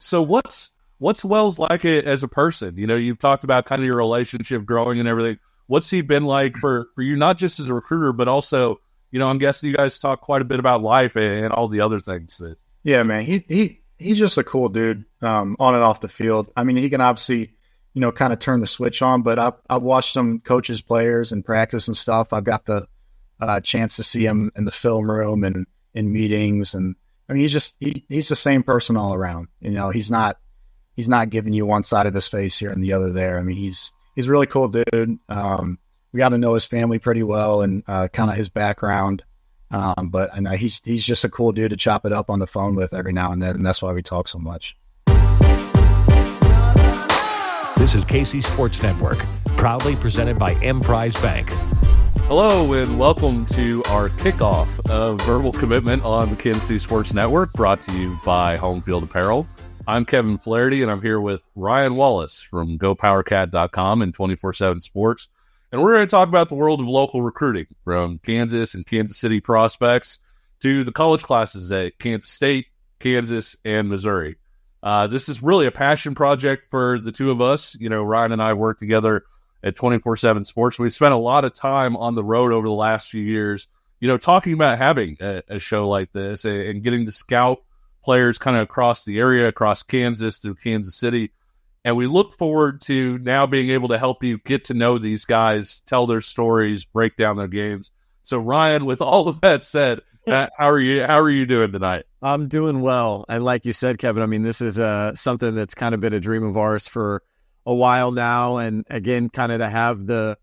So what's Wells like as a person? You know, you've talked about kind of your relationship growing and everything. What's he been like for you, not just as a recruiter, but also, you know, I'm guessing you guys talk quite a bit about life and all the other things that. Yeah, man, he's just a cool dude on and off the field. I mean, he can obviously, you know, kind of turn the switch on, but I've watched him coach his players in practice and stuff. I've got the chance to see him in the film room and in meetings, and I mean, he's the same person all around. You know, he's not giving you one side of his face here and the other there. I mean, he's a really cool dude. We got to know his family pretty well and kind of his background. But I know he's just a cool dude to chop it up on the phone with every now and then, and that's why we talk so much. This is KC Sports Network, proudly presented by Emprise Bank. Hello and welcome to our kickoff of Verbal Commitment on the Kansas City Sports Network, brought to you by Home Field Apparel. I'm Kevin Flaherty, and I'm here with Ryan Wallace from GoPowerCat.com and 24/7 Sports. And we're going to talk about the world of local recruiting, from Kansas and Kansas City prospects to the college classes at Kansas State, Kansas, and Missouri. This is really a passion project for the two of us. You know, Ryan and I work together at 24/7 Sports. We spent a lot of time on the road over the last few years, you know, talking about having a show like this and getting to scout players kind of across the area, across Kansas to Kansas City. And we look forward to now being able to help you get to know these guys, tell their stories, break down their games. So, Ryan, with all of that said, how are you doing tonight? I'm doing well. And like you said, Kevin, I mean, this is something that's kind of been a dream of ours for a while now. And again, kind of to have the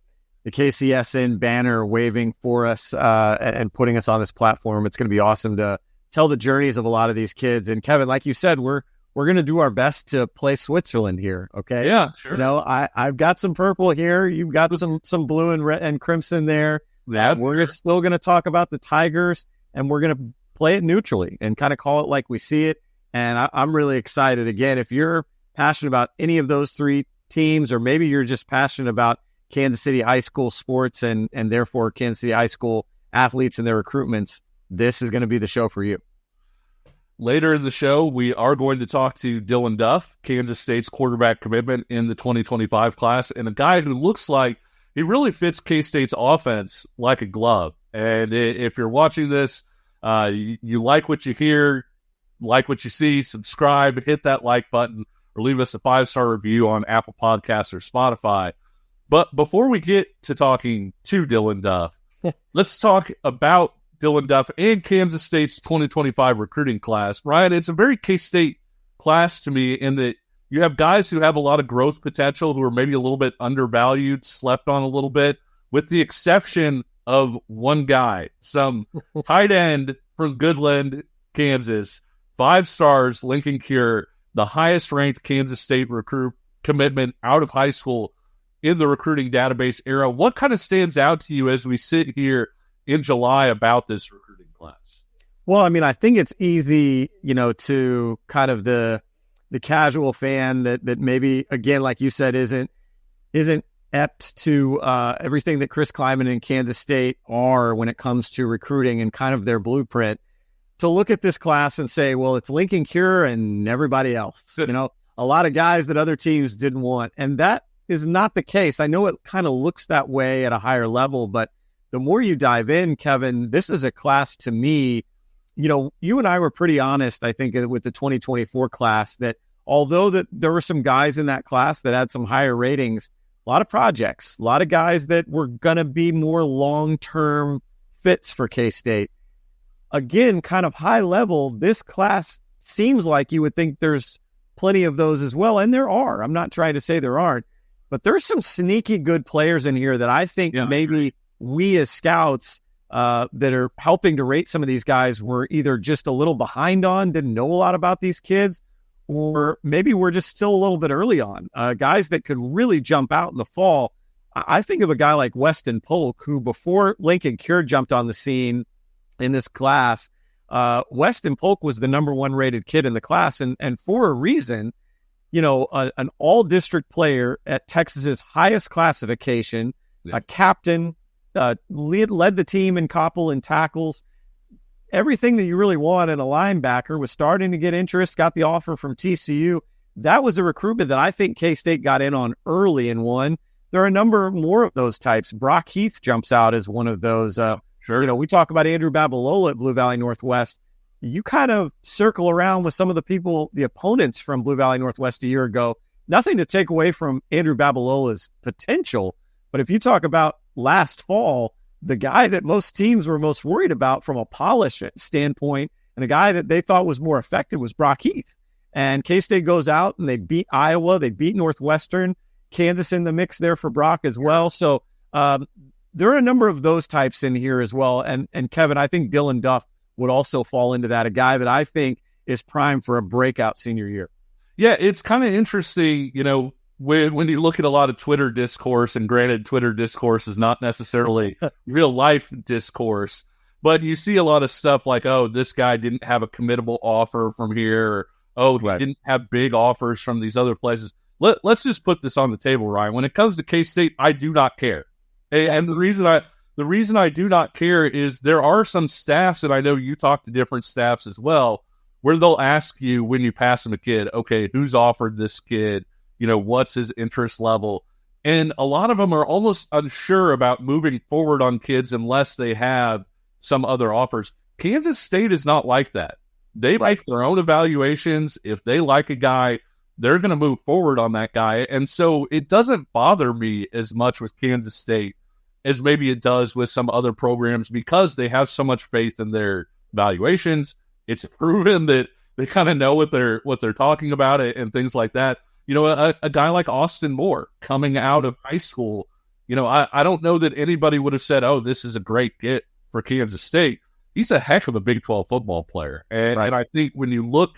KCSN banner waving for us and putting us on this platform, it's going to be awesome to tell the journeys of a lot of these kids. And Kevin, like you said, we're going to do our best to play Switzerland here. Okay. Yeah, sure. You know, I've got some purple here. You've got some blue and red and crimson there. We're still going to talk about the Tigers, and we're going to play it neutrally and kind of call it like we see it. And I'm really excited. Again, if you're passionate about any of those three teams, or maybe you're just passionate about Kansas City high school sports and therefore Kansas City high school athletes and their recruitments, this is going to be the show for you. Later in the show, we are going to talk to Dillon Duff, Kansas State's quarterback commitment in the 2025 class, and a guy who looks like he really fits K-State's offense like a glove. And if you're watching this, you like what you hear, like what you see, subscribe, hit that like button, or leave us a 5-star review on Apple Podcasts or Spotify. But before we get to talking to Dillon Duff, let's talk about Dillon Duff and Kansas State's 2025 recruiting class. Ryan, it's a very K-State class to me in that you have guys who have a lot of growth potential who are maybe a little bit undervalued, slept on a little bit, with the exception of one guy, some tight end from Goodland, Kansas, 5 stars, Linkon Cure, the highest ranked Kansas State recruit commitment out of high school in the recruiting database era. What kind of stands out to you as we sit here in July about this recruiting class? Well, I mean, I think it's easy, you know, to kind of the casual fan that maybe, again, like you said, isn't apt to everything that Chris Kleiman and Kansas State are when it comes to recruiting and kind of their blueprint, to look at this class and say, well, it's Linkon Cure and everybody else. You know, a lot of guys that other teams didn't want. And that is not the case. I know it kind of looks that way at a higher level, but the more you dive in, Kevin, this is a class to me, you know, you and I were pretty honest, I think, with the 2024 class, that although that there were some guys in that class that had some higher ratings, a lot of projects, a lot of guys that were going to be more long-term fits for K-State. Again, kind of high level, this class seems like you would think there's plenty of those as well. And there are. I'm not trying to say there aren't, but there's some sneaky good players in here that I think maybe we as scouts that are helping to rate some of these guys were either just a little behind on, didn't know a lot about these kids, or maybe we're just still a little bit early on. Guys that could really jump out in the fall. I think of a guy like Weston Polk, who before Linkon Cure jumped on the scene in this class, Weston Polk was the number 1 rated kid in the class. And for a reason, you know, an all-district player at Texas's highest classification, a captain, led the team in Koppel and tackles. everything that you really want in a linebacker, was starting to get interest, got the offer from TCU. That was a recruitment that I think K-State got in on early and won. There are a number more of those types. Brock Heath jumps out as one of those. Sure. We talk about Andrew Babalola at Blue Valley Northwest. You kind of circle around with some of the opponents from Blue Valley Northwest a year ago. Nothing to take away from Andrew Babalola's potential, but if you talk about last fall, the guy that most teams were most worried about from a polish standpoint and a guy that they thought was more effective was Brock Heath. And K-State goes out and they beat Iowa, they beat Northwestern, Kansas in the mix there for Brock as well. So there are a number of those types in here as well. And Kevin, I think Dillon Duff would also fall into that, a guy that I think is primed for a breakout senior year. Yeah, it's kind of interesting, when you look at a lot of Twitter discourse, and granted, Twitter discourse is not necessarily real life discourse, but you see a lot of stuff like, oh, this guy didn't have a committable offer from here, or, oh, he didn't have big offers from these other places. Let's just put this on the table, Ryan. When it comes to K-State, I do not care. And the reason I do not care is there are some staffs, and I know you talk to different staffs as well, where they'll ask you when you pass them a kid, okay, who's offered this kid? What's his interest level? And a lot of them are almost unsure about moving forward on kids unless they have some other offers. Kansas State is not like that. They make their own evaluations. If they like a guy, they're going to move forward on that guy. And so it doesn't bother me as much with Kansas State as maybe it does with some other programs, because they have so much faith in their evaluations. It's proven that they kind of know what they're talking about and things like that. A guy like Austin Moore coming out of high school, I don't know that anybody would have said, oh, this is a great get for Kansas State. He's a heck of a Big 12 football player. And I think when you look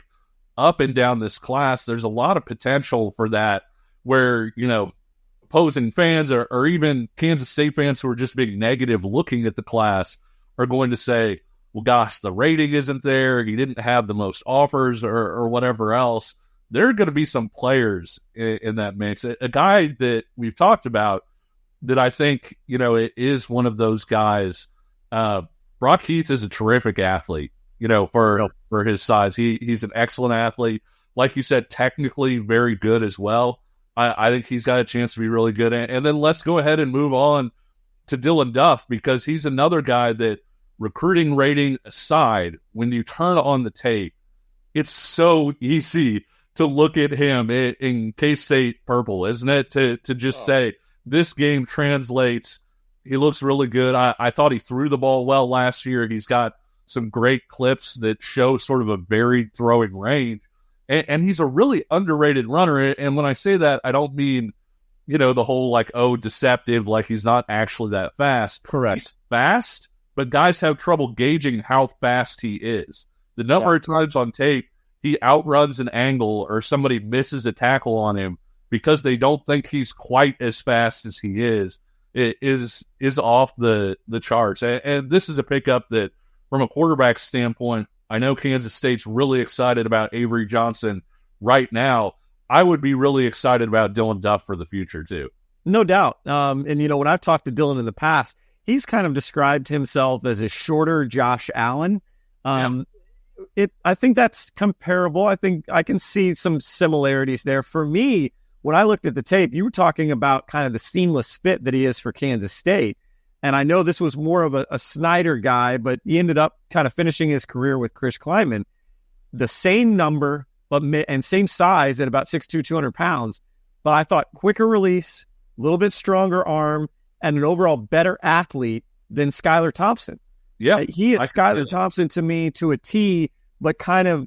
up and down this class, there's a lot of potential for that where, opposing fans or even Kansas State fans who are just being negative looking at the class are going to say, well, gosh, the rating isn't there. He didn't have the most offers or whatever else. There are going to be some players in that mix. A guy that we've talked about that I think, it is one of those guys. Brock Heath is a terrific athlete, for his size. He's an excellent athlete. Like you said, technically very good as well. I think he's got a chance to be really good. And then let's go ahead and move on to Dillon Duff, because he's another guy that, recruiting rating aside, when you turn on the tape, it's so easy to look at him in K-State purple, isn't it? To just say, this game translates. He looks really good. I thought he threw the ball well last year. He's got some great clips that show sort of a varied throwing range. And he's a really underrated runner. And when I say that, I don't mean, the whole deceptive, like he's not actually that fast. Correct. He's fast, but guys have trouble gauging how fast he is. The number of times on tape he outruns an angle or somebody misses a tackle on him because they don't think he's quite as fast as he is, it is off the charts. And this is a pickup that, from a quarterback standpoint, I know Kansas State's really excited about Avery Johnson right now. I would be really excited about Dillon Duff for the future too. No doubt. And when I've talked to Dillon in the past, he's kind of described himself as a shorter Josh Allen. I think that's comparable. I think I can see some similarities there. For me, when I looked at the tape, you were talking about kind of the seamless fit that he is for Kansas State. And I know this was more of a Snyder guy, but he ended up kind of finishing his career with Chris Kleiman. The same number and same size at about 6'2", 200 pounds. But I thought quicker release, a little bit stronger arm, and an overall better athlete than Skylar Thompson. Yeah, he is Skylar Thompson to me to a T, but kind of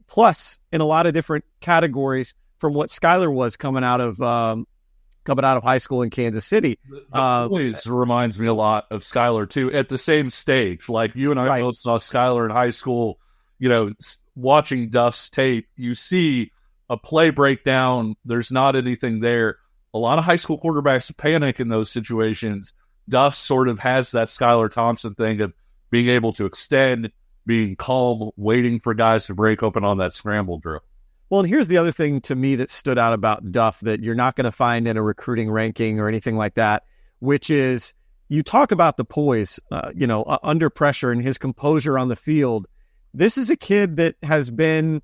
plus in a lot of different categories from what Skylar was coming out of high school in Kansas City. Always reminds me a lot of Skylar too, at the same stage. Like you and I both saw Skylar in high school. Watching Duff's tape, you see a play breakdown. There's not anything there. A lot of high school quarterbacks panic in those situations. Duff sort of has that Skylar Thompson thing of being able to extend, being calm, waiting for guys to break open on that scramble drill. Well, and here's the other thing to me that stood out about Duff that you're not going to find in a recruiting ranking or anything like that, which is you talk about the poise, under pressure and his composure on the field. This is a kid that has been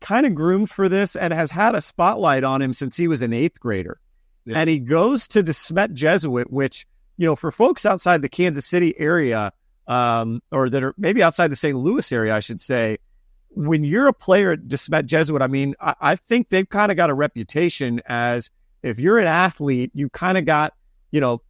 kind of groomed for this and has had a spotlight on him since he was an eighth grader. Yeah. And he goes to the Smet Jesuit, which, for folks outside the Kansas City area, or that are maybe outside the St. Louis area, I should say, when you're a player at the Smet Jesuit, I think they've kind of got a reputation as, if you're an athlete, you kind of got,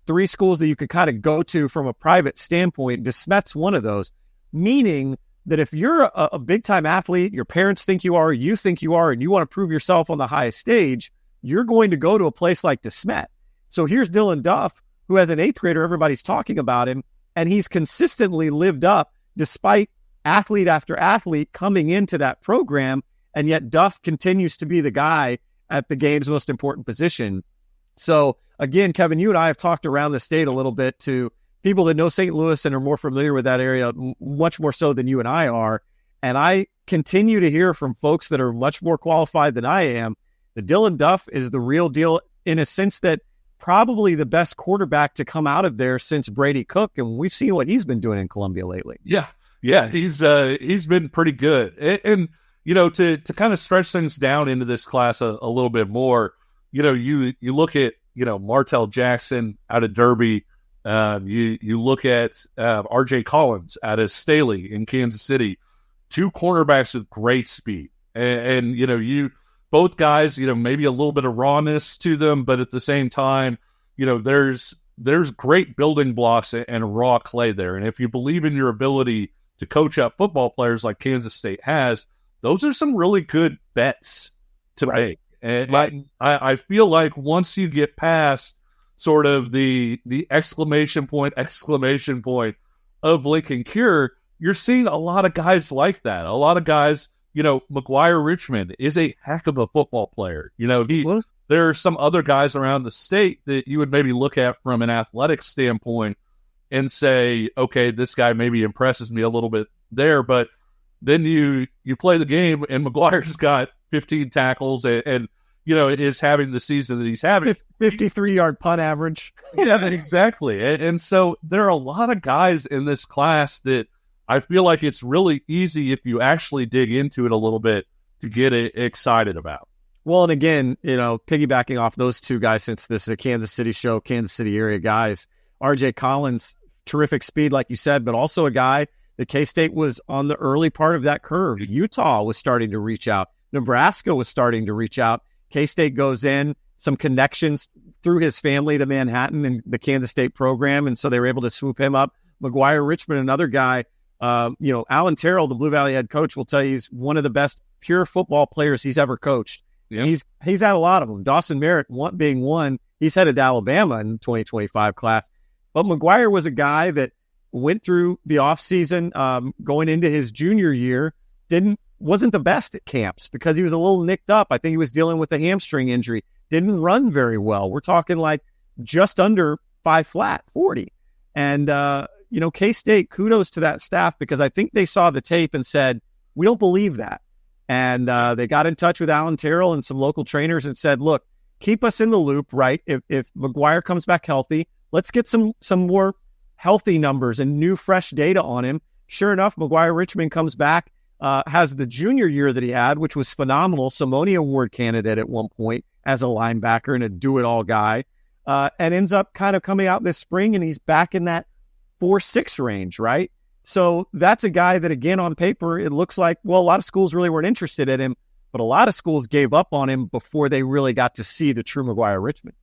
3 schools that you could kind of go to from a private standpoint. De Smet's one of those, meaning that if you're a big-time athlete, your parents think you are, you think you are, and you want to prove yourself on the highest stage, you're going to go to a place like De Smet. So here's Dillon Duff, who as an eighth grader, everybody's talking about him, and he's consistently lived up despite athlete after athlete coming into that program, and yet Duff continues to be the guy at the game's most important position. So again, Kevin, you and I have talked around the state a little bit to people that know St. Louis and are more familiar with that area, much more so than you and I are. And I continue to hear from folks that are much more qualified than I am that Dillon Duff is the real deal, in a sense that probably the best quarterback to come out of there since Brady Cook. And we've seen what he's been doing in Columbia lately. Yeah, he's been pretty good. And to kind of stretch things down into this class a little bit more, you look at, Martell Jackson out of Derby. You look at R.J. Collins out of Staley in Kansas City, 2 cornerbacks with great speed. And you both guys, maybe a little bit of rawness to them, but at the same time, there's great building blocks and raw clay there. And if you believe in your ability to coach up football players like Kansas State has, those are some really good bets to make. And I feel like once you get past sort of the exclamation point of Linkon Cure, you're seeing a lot of guys like that. A lot of guys, McGuire Richmond is a heck of a football player. There are some other guys around the state that you would maybe look at from an athletic standpoint and say, okay, this guy maybe impresses me a little bit there, but then you play the game and McGuire's got 15 tackles and is having the season that he's having. 53-yard punt average. Yeah, exactly. And so there are a lot of guys in this class that I feel like it's really easy, if you actually dig into it a little bit, to get excited about. Well, and again, piggybacking off those 2 guys, since this is a Kansas City show, Kansas City area guys, R.J. Collins, terrific speed, like you said, but also a guy that K-State was on the early part of that curve. Utah was starting to reach out. Nebraska was starting to reach out. K-State goes in, some connections through his family to Manhattan and the Kansas State program, and so they were able to swoop him up. McGuire Richmond, another guy, Alan Terrell, the Blue Valley head coach, will tell you he's one of the best pure football players he's ever coached. Yep. He's had a lot of them. Dawson Merritt being one. He's headed to Alabama in the 2025 class. But McGuire was a guy that went through the offseason going into his junior year, wasn't the best at camps because he was a little nicked up. I think he was dealing with a hamstring injury. Didn't run very well. We're talking like just under 5 flat, 40. And, K-State, kudos to that staff, because I think they saw the tape and said, we don't believe that. And they got in touch with Alan Terrell and some local trainers and said, look, keep us in the loop, right? If McGuire comes back healthy, let's get some more healthy numbers and new, fresh data on him. Sure enough, McGuire Richmond comes back, has the junior year that he had, which was phenomenal. Simone Award candidate at one point as a linebacker and a do-it-all guy, and ends up kind of coming out this spring, and he's back in that 4.6 range, right? So that's a guy that, again, on paper, it looks like, well, a lot of schools really weren't interested in him, but a lot of schools gave up on him before they really got to see the true McGuire Richmond.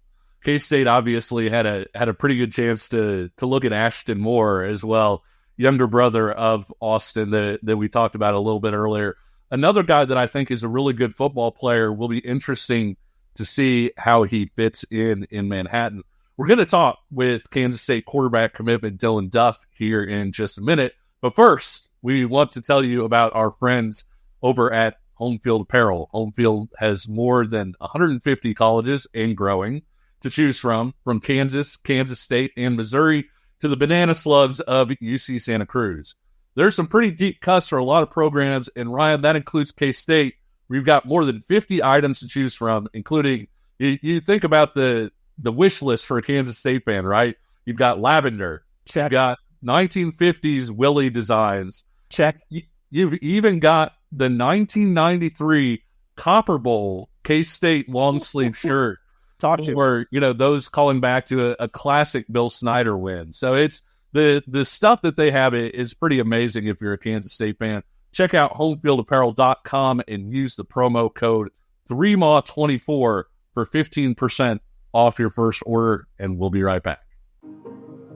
K-State obviously had a pretty good chance to look at Ashton Moore as well, younger brother of Austin that we talked about a little bit earlier. Another guy that I think is a really good football player. Will be interesting to see how he fits in Manhattan. We're going to talk with Kansas State quarterback commitment Dillon Duff here in just a minute. But first, we want to tell you about our friends over at Home Field Apparel. Home Field has more than 150 colleges and growing to choose from Kansas, Kansas State, and Missouri to the Banana Slugs of UC Santa Cruz. There's some pretty deep cuts for a lot of programs, and Ryan, that includes K-State. We've got more than 50 items to choose from, including, you think about the wish list for a Kansas State fan, right? You've got lavender. Check. You've got 1950s Willie designs. Check. You've even got the 1993 Copper Bowl K-State long sleeve shirt. Talk to Or, those calling back to a classic Bill Snyder win. So it's the stuff that they have is pretty amazing if you're a Kansas State fan. Check out homefieldapparel.com and use the promo code 3MAW24 for 15% off your first order, and we'll be right back.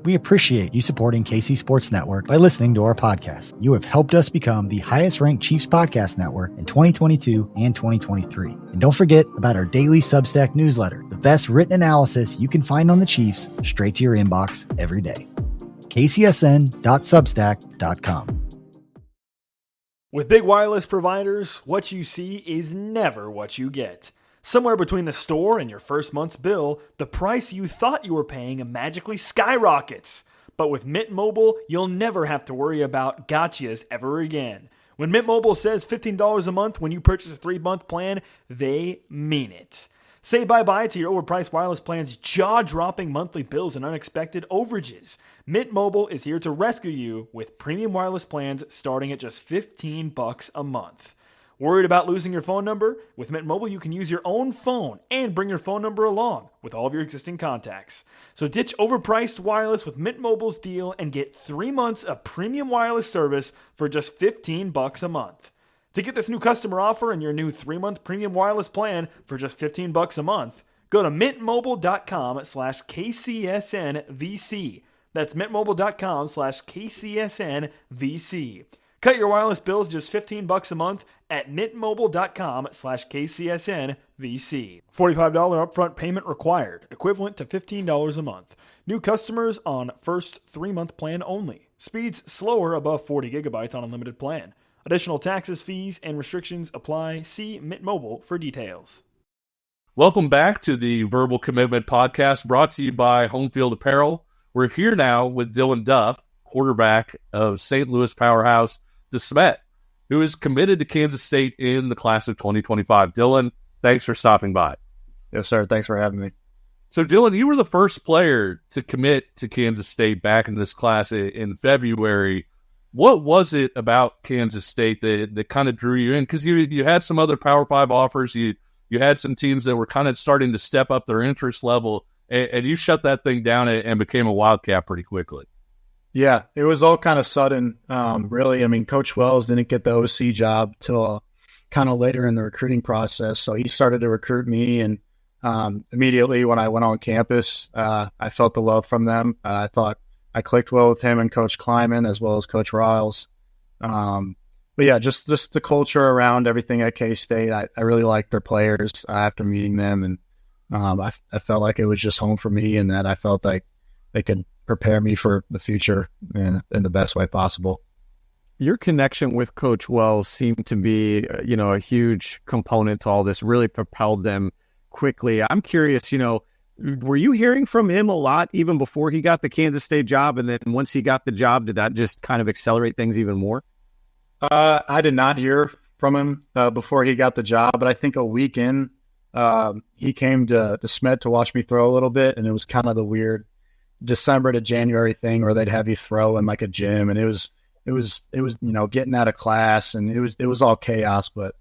We appreciate you supporting KC Sports Network by listening to our podcast. You have helped us become the highest-ranked Chiefs podcast network in 2022 and 2023. And don't forget about our daily Substack newsletter, the best written analysis you can find on the Chiefs straight to your inbox every day. kcsn.substack.com. With big wireless providers, what you see is never what you get. Somewhere between the store and your first month's bill, the price you thought you were paying magically skyrockets. But with Mint Mobile, you'll never have to worry about gotchas ever again. When Mint Mobile says $15 a month when you purchase a 3-month plan, they mean it. Say bye-bye to your overpriced wireless plan's jaw-dropping monthly bills and unexpected overages. Mint Mobile is here to rescue you with premium wireless plans starting at just $15 a month. Worried about losing your phone number? With Mint Mobile, you can use your own phone and bring your phone number along with all of your existing contacts. So ditch overpriced wireless with Mint Mobile's deal and get 3 months of premium wireless service for just $15 a month. To get this new customer offer and your new 3-month premium wireless plan for just $15 a month, go to mintmobile.com/KCSNVC. That's mintmobile.com/KCSNVC. Cut your wireless bill to just $15 a month at mintmobile.com/KCSNVC. $45 upfront payment required, equivalent to $15 a month. New customers on first 3-month plan only. Speeds slower above 40 gigabytes on unlimited plan. Additional taxes, fees, and restrictions apply. See Mint Mobile for details. Welcome back to the Verbal Commitment Podcast, brought to you by Homefield Apparel. We're here now with Dillon Duff, quarterback of St. Louis powerhouse De Smet, who is committed to Kansas State in the class of 2025. Dillon, thanks for stopping by. Yes, sir. Thanks for having me. So, Dillon, you were the first player to commit to Kansas State back in this class in February. What was it about Kansas State that kind of drew you in? Because you had some other Power 5 offers. You had some teams that were kind of starting to step up their interest level, and you shut that thing down and became a Wildcat pretty quickly. Yeah, it was all kind of sudden, really. I mean, Coach Wells didn't get the OC job till kind of later in the recruiting process, so he started to recruit me, and immediately when I went on campus, I felt the love from them. I thought I clicked well with him and Coach Kleiman as well as Coach Riles. But yeah, just the culture around everything at K-State, I really liked their players after meeting them, and I felt like it was just home for me, and that I felt like they could prepare me for the future in the best way possible. Your connection with Coach Wells seemed to be, a huge component to all this, really propelled them quickly. I'm curious, were you hearing from him a lot even before he got the Kansas State job? And then once he got the job, did that just kind of accelerate things even more? I did not hear from him before he got the job, but I think a week in, he came to Smet to watch me throw a little bit, and it was kind of the weird December to January thing where they'd have you throw in like a gym, and it was getting out of class, and it was all chaos. But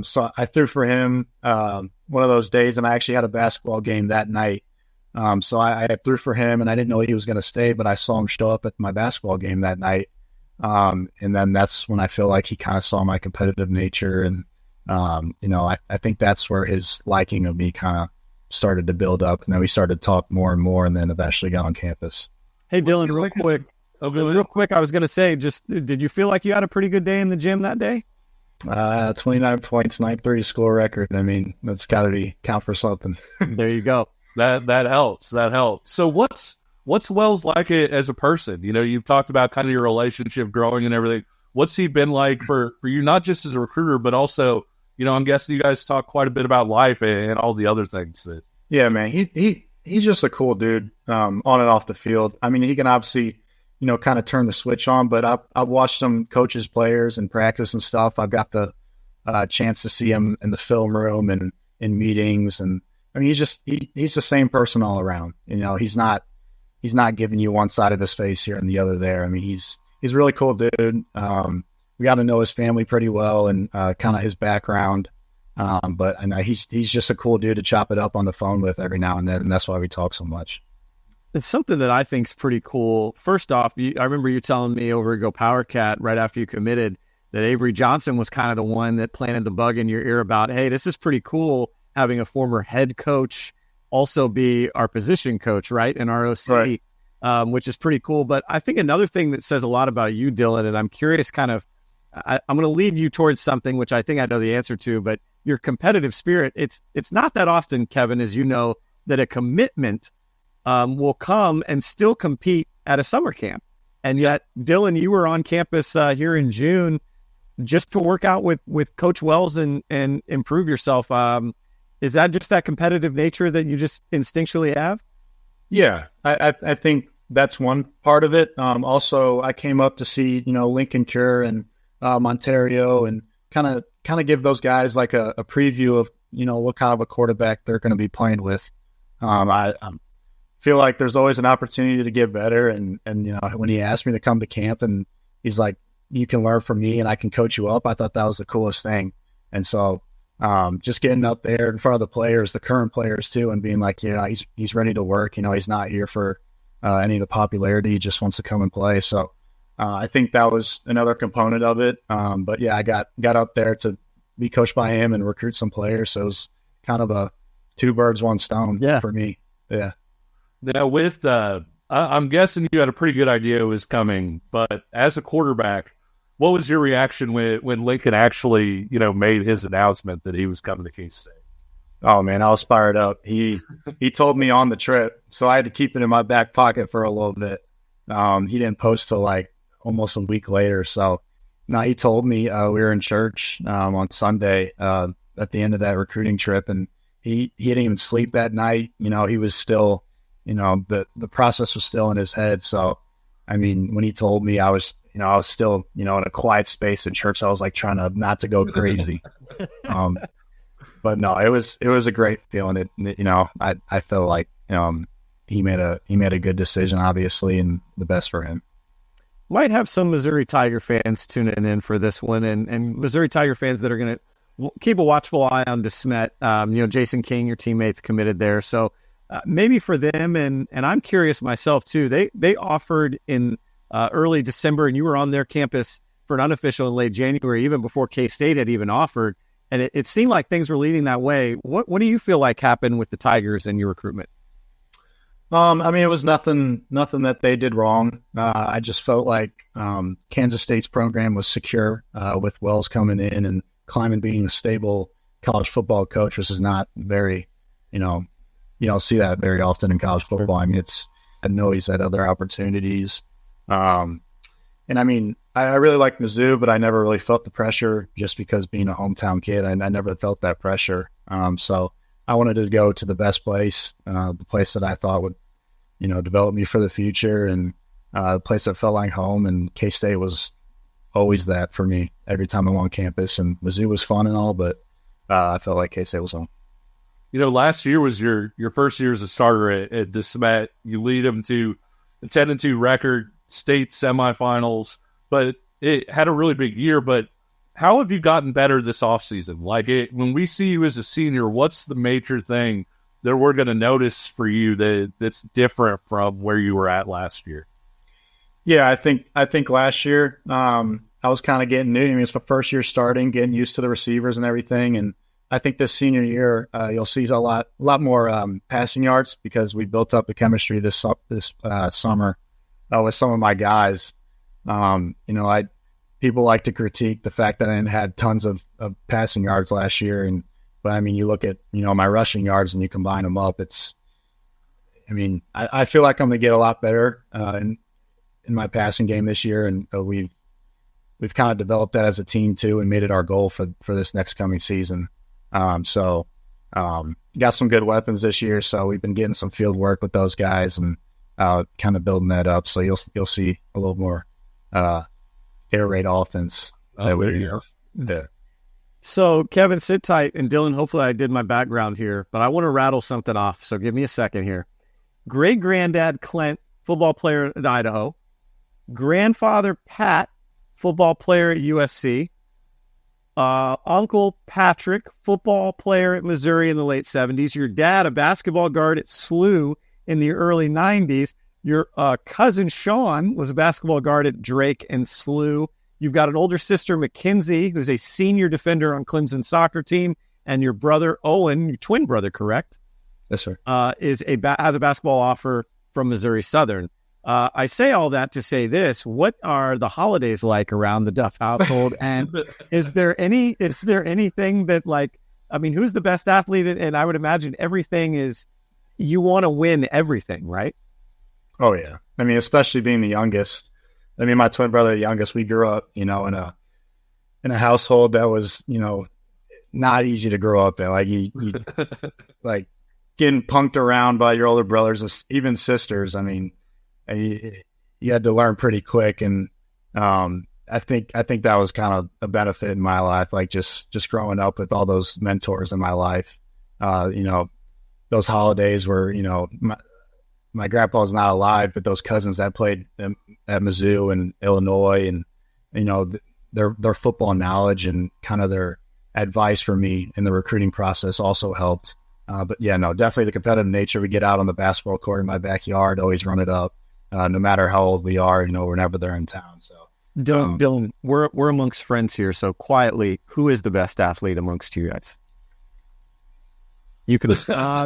so I threw for him one of those days, and I actually had a basketball game that night. So I threw for him, and I didn't know he was going to stay, but I saw him show up at my basketball game that night. And then that's when I feel like he kind of saw my competitive nature, and I think that's where his liking of me kind of started to build up, and then we started to talk more and more, and then eventually got on campus. Hey, Dillon, real quick, I was going to say, just did you feel like you had a pretty good day in the gym that day? 29 points, 930 school record. I mean, that's got to count for something. There you go. That helps. That helps. So what's Wells like as a person? You've talked about kind of your relationship growing and everything. What's he been like for you, not just as a recruiter, but also, I'm guessing you guys talk quite a bit about life and all the other things. Yeah, man, he's just a cool dude on and off the field. I mean, he can obviously, kind of turn the switch on, but I've watched him coach his players in practice and stuff. I've got the chance to see him in the film room and in meetings, and I mean, he's the same person all around. He's not he's not giving you one side of his face here and the other there. I mean, he's a really cool dude. We got to know his family pretty well and kind of his background. But I know he's just a cool dude to chop it up on the phone with every now and then, and that's why we talk so much. It's something that I think is pretty cool. First off, I remember you telling me over at Go Power Cat right after you committed that Avery Johnson was kind of the one that planted the bug in your ear about, hey, this is pretty cool having a former head coach also be our position coach, right, in ROC, right. Which is pretty cool. But I think another thing that says a lot about you, Dillon, and I'm curious I'm going to lead you towards something which I think I know the answer to, but your competitive spirit, it's not that often, Kevin, as you know, that a commitment will come and still compete at a summer camp. And yet, Dillon, you were on campus here in June just to work out with Coach Wells and improve yourself. Is that just that competitive nature that you just instinctually have? Yeah, I think that's one part of it. Also, I came up to see, Linkon Cure and Ontario and kind of give those guys like a preview of, what kind of a quarterback they're going to be playing with. I feel like there's always an opportunity to get better. And when he asked me to come to camp and he's like, you can learn from me and I can coach you up, I thought that was the coolest thing. And so just getting up there in front of the players, the current players too, and being like, he's ready to work. He's not here for any of the popularity. He just wants to come and play. So I think that was another component of it. But yeah, I got up there to be coached by him and recruit some players. So it was kind of a two birds, one stone for me. Yeah. Now with, I'm guessing you had a pretty good idea it was coming, but as a quarterback, what was your reaction when Linkon actually, made his announcement that he was coming to K-State? Oh man, I was fired up. He told me on the trip, so I had to keep it in my back pocket for a little bit. He didn't post till like almost a week later. So no, he told me we were in church on Sunday at the end of that recruiting trip, and he didn't even sleep that night. He was still, the process was still in his head. So, I mean, when he told me, I was still, in a quiet space in church. I was like trying to not to go crazy. But no, it was a great feeling. I felt like, he made a good decision, obviously, and the best for him. Might have some Missouri Tiger fans tuning in for this one, and Missouri Tiger fans that are going to keep a watchful eye on DeSmet. Jason King, your teammates, committed there. So maybe for them, and I'm curious myself too, they offered in early December, and you were on their campus for an unofficial in late January, even before K-State had even offered. And it seemed like things were leading that way. What do you feel like happened with the Tigers and your recruitment? It was nothing that they did wrong. I just felt like Kansas State's program was secure with Wells coming in and Kleiman being a stable college football coach, which is not very, you don't see that very often in college football. I know he's had other opportunities. I really like Mizzou, but I never really felt the pressure just because being a hometown kid, I never felt that pressure. So I wanted to go to the best place, the place that I thought would, develop me for the future, and the place that felt like home. And K-State was always that for me every time I'm on campus. And Mizzou was fun and all, but I felt like K-State was home. Last year was your first year as a starter at DeSmet. You lead them to a 10-2 record, state semifinals, but it had a really big year. But how have you gotten better this offseason? When we see you as a senior, what's the major thing that we're going to notice for you that's different from where you were at last year? Yeah, I think last year I was kind of getting new. It's my first year starting, getting used to the receivers and everything. And I think this senior year you'll see a lot more passing yards because we built up the chemistry this summer with some of my guys. People like to critique the fact that I didn't have tons of passing yards last year, but you look at my rushing yards and you combine them up. I feel like I'm going to get a lot better in my passing game this year, and we've kind of developed that as a team too, and made it our goal for this next coming season. Got some good weapons this year, so we've been getting some field work with those guys and kind of building that up. So you'll see a little more air raid offense. So Kevin, sit tight, and Dillon, hopefully I did my background here, but I want to rattle something off. So give me a second here. Great granddad Clint football player at Idaho. Grandfather Pat, football player at USC. Uncle Patrick, football player at Missouri in the late 70s. Your dad, a basketball guard at SLU in the early 90s. Your cousin Sean was a basketball guard at Drake and SLU. You've got an older sister, Mackenzie, who's a senior defender on Clemson's soccer team. And your brother, Owen, your twin brother, correct? Yes, sir. Has a basketball offer from Missouri Southern. I say all that to say this: what are the holidays like around the Duff household? And is there anything that, like, I mean, who's the best athlete? And I would imagine everything is, you want to win everything, right? Oh yeah. I mean, especially being the youngest. I mean, my twin brother, the youngest, we grew up, in a household that was, not easy to grow up in. Like you like getting punked around by your older brothers, even sisters. I mean, you had to learn pretty quick, and I think that was kind of a benefit in my life. Like just growing up with all those mentors in my life. Those holidays where my grandpa was not alive, but those cousins that played at Mizzou and Illinois, and their football knowledge and kind of their advice for me in the recruiting process also helped. But yeah, no, definitely the competitive nature. We get out on the basketball court in my backyard, always run it up. No matter how old we are, whenever they're in town. So Dillon, we're amongst friends here. So quietly, who is the best athlete amongst you guys? You can.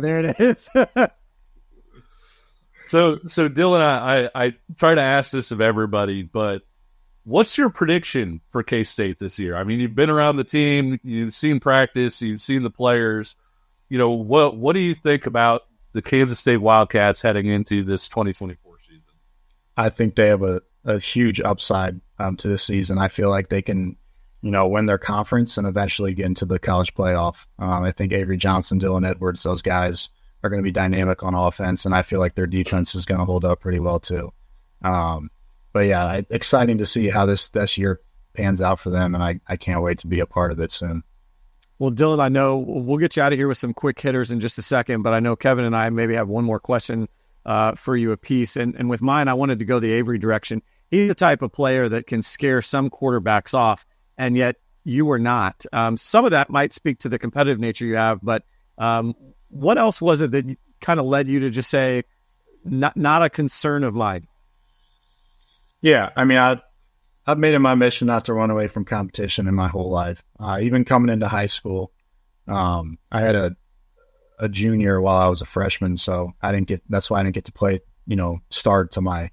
There it is. So Dillon, I try to ask this of everybody, but what's your prediction for K-State this year? I mean, you've been around the team, you've seen practice, you've seen the players. What do you think about the Kansas State Wildcats heading into this 2024 season? I think they have a huge upside to this season. I feel like they can, win their conference and eventually get into the college playoff. I think Avery Johnson, Dylan Edwards, those guys are going to be dynamic on offense, and I feel like their defense is going to hold up pretty well too. But yeah, exciting to see how this year pans out for them, and I can't wait to be a part of it soon. Well, Dillon, I know we'll get you out of here with some quick hitters in just a second, but I know Kevin and I maybe have one more question for you apiece. And with mine, I wanted to go the Avery direction. He's the type of player that can scare some quarterbacks off, and yet you are not. Some of that might speak to the competitive nature you have, but what else was it that kind of led you to just say, not a concern of mine? Yeah, I mean, I've made it my mission not to run away from competition in my whole life. Even coming into high school, I had a junior while I was a freshman, so that's why I didn't get to play, start to my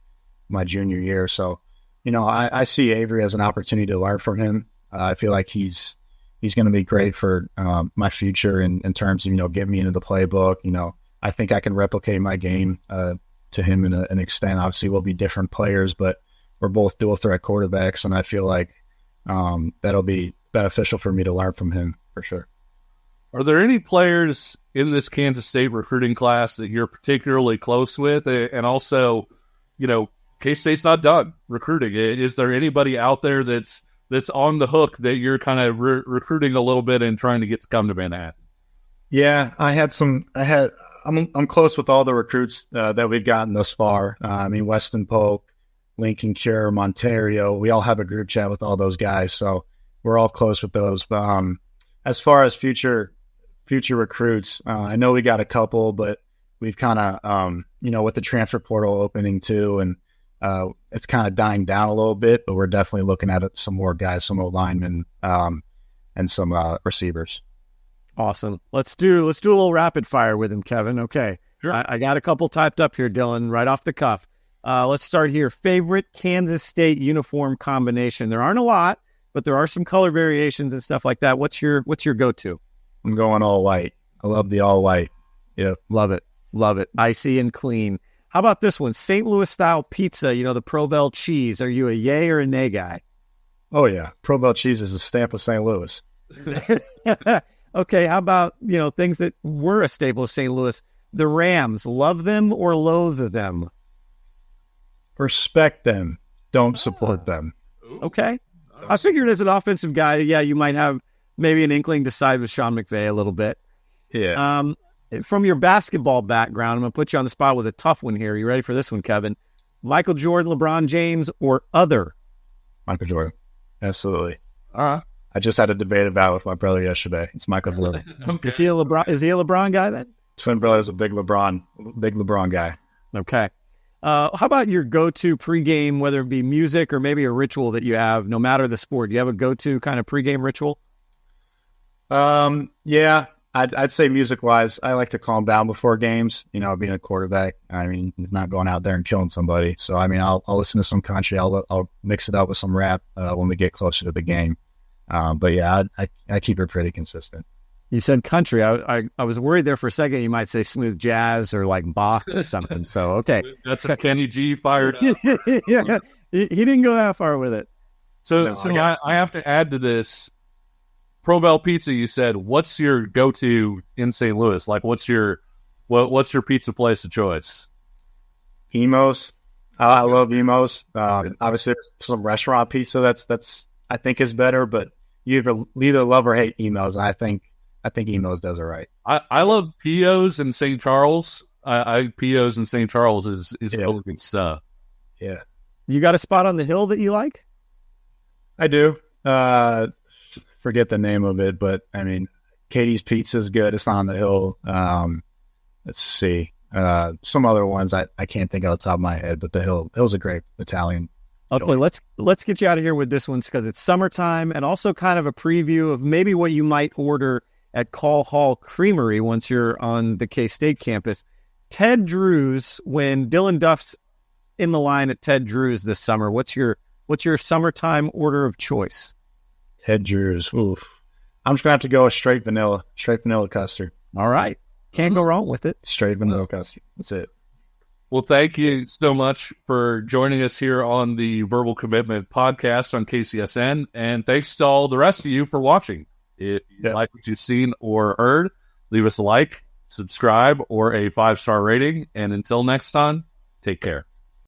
junior year. So, I see Avery as an opportunity to learn from him. I feel like he's going to be great for my future in terms of, getting me into the playbook. I think I can replicate my game to him in an extent. Obviously, we'll be different players, but we're both dual threat quarterbacks, and I feel like that'll be beneficial for me to learn from him for sure. Are there any players in this Kansas State recruiting class that you're particularly close with? And also, K-State's not done recruiting. Is there anybody out there that's on the hook that you're kind of recruiting a little bit and trying to get to come to Manhattan? Yeah, I'm close with all the recruits that we've gotten thus far. Weston Polk, Linkon Cure, Monterio, we all have a group chat with all those guys, so we're all close with those. But as far as future recruits, I know we got a couple, but we've kind of, with the transfer portal opening too, and it's kind of dying down a little bit, but we're definitely looking at some more guys, some old linemen, and some receivers. Awesome. Let's do a little rapid fire with him, Kevin. Okay. Sure. I got a couple typed up here, Dillon, right off the cuff. Let's start here. Favorite Kansas State uniform combination? There aren't a lot, but there are some color variations and stuff like that. What's your go-to? I'm going all white. I love the all white. Yeah. Love it. Icy and clean. How about this one? St. Louis style pizza, the Provel cheese. Are you a yay or a nay guy? Oh yeah. Provel cheese is a stamp of St. Louis. Okay. How about, things that were a staple of St. Louis? The Rams, love them or loathe them? Respect them. Don't support them. Okay. I figured as an offensive guy, yeah, you might have maybe an inkling to side with Sean McVay a little bit. Yeah. From your basketball background, I'm going to put you on the spot with a tough one here. You ready for this one, Kevin? Michael Jordan, LeBron James, or other? Michael Jordan. Absolutely. All right. I just had a debate about it with my brother yesterday. It's Michael Jordan. Okay. Is he a LeBron guy then? Twin brother's a big LeBron guy. Okay. How about your go-to pregame, whether it be music or maybe a ritual that you have, no matter the sport? Do you have a go-to kind of pregame ritual? Yeah, I'd say music-wise, I like to calm down before games. You know, being a quarterback, I mean, not going out there and killing somebody. So, I mean, I'll listen to some country. I'll mix it up with some rap when we get closer to the game. But yeah, I keep it pretty consistent. You said country. I was worried there for a second you might say smooth jazz or like Bach or something. So, okay. That's a Kenny G fired up. Yeah, he didn't go that far with it. So I have to add to this. Pro Bell Pizza, you said, what's your go-to in St. Louis? Like, what's your pizza place of choice? Emos. I love Emos. Obviously, there's some restaurant pizza that's I think is better, but you either love or hate Emos, and I think Emos does it right. I love Pio's in St. Charles. Pio's in St. Charles is really good stuff. Yeah. You got a spot on the hill that you like? I do. Forget the name of it, but I mean, Katie's Pizza is good. It's not on the hill. Let's see. Some other ones I can't think of off the top of my head, but the hill's a great Italian. Okay, let's get you out of here with this one because it's summertime and also kind of a preview of maybe what you might order at Call Hall Creamery once you're on the K-State campus. Ted Drew's, when Dillon Duff's in the line at Ted Drew's this summer, what's your summertime order of choice? Ted Drew's. Oof. I'm just gonna have to go with straight vanilla custard. All right, can't go wrong with it. Straight vanilla custard. That's it. Well, thank you so much for joining us here on the Verbal Commitment podcast on KCSN, and thanks to all the rest of you for watching. If you like what you've seen or heard, leave us a like, subscribe, or a 5-star rating. And until next time, take care.